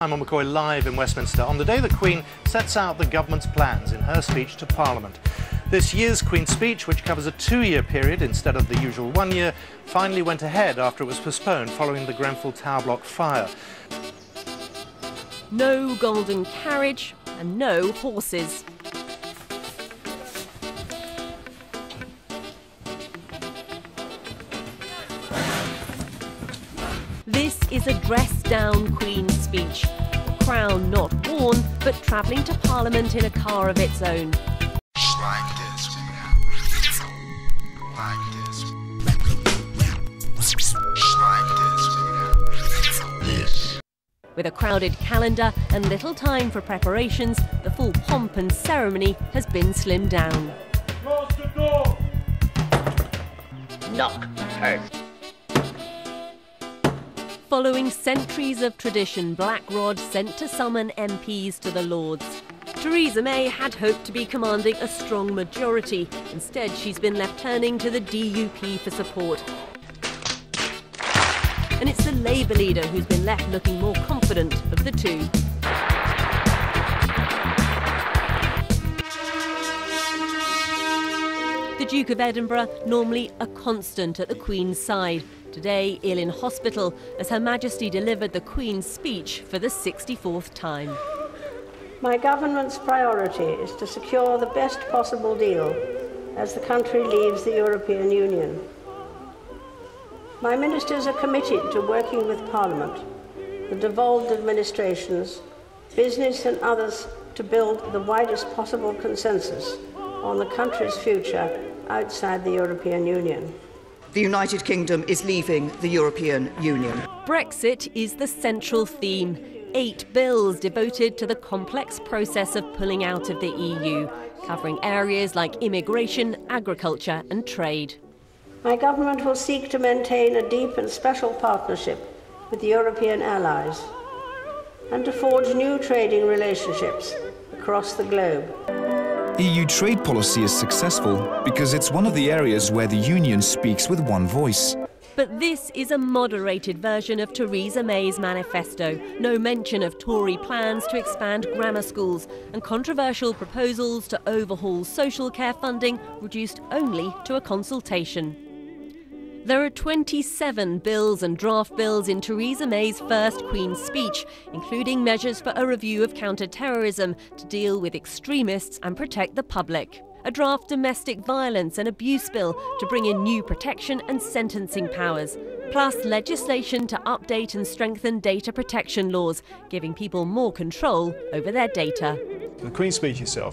I'm on McCoy live in Westminster on the day the Queen sets out the government's plans in her speech to Parliament. This year's Queen's speech, which covers a 2-year period instead of the usual 1 year, finally went ahead after it was postponed following the Grenfell Tower Block fire. No golden carriage and no horses. This is a dressed-down Queen's speech. The crown not worn, but travelling to Parliament in a car of its own. Like this. Like this. Like this. With a crowded calendar and little time for preparations, the full pomp and ceremony has been slimmed down. Close the door! Knock. Hey. Following centuries of tradition, Black Rod sent to summon MPs to the Lords. Theresa May had hoped to be commanding a strong majority. Instead, she's been left turning to the DUP for support. And it's the Labour leader who's been left looking more confident of the two. The Duke of Edinburgh, normally a constant at the Queen's side, today ill in hospital as Her Majesty delivered the Queen's speech for the 64th time. My government's priority is to secure the best possible deal as the country leaves the European Union. My ministers are committed to working with Parliament, the devolved administrations, business and others to build the widest possible consensus on the country's future outside the European Union. The United Kingdom is leaving the European Union. Brexit is the central theme. 8 bills devoted to the complex process of pulling out of the EU, covering areas like immigration, agriculture and trade. My government will seek to maintain a deep and special partnership with the European allies and to forge new trading relationships across the globe. EU trade policy is successful because it's one of the areas where the Union speaks with one voice. But this is a moderated version of Theresa May's manifesto. No mention of Tory plans to expand grammar schools and controversial proposals to overhaul social care funding reduced only to a consultation. There are 27 bills and draft bills in Theresa May's first Queen's speech, including measures for a review of counter-terrorism to deal with extremists and protect the public. A draft domestic violence and abuse bill to bring in new protection and sentencing powers, plus legislation to update and strengthen data protection laws, giving people more control over their data. The Queen's speech itself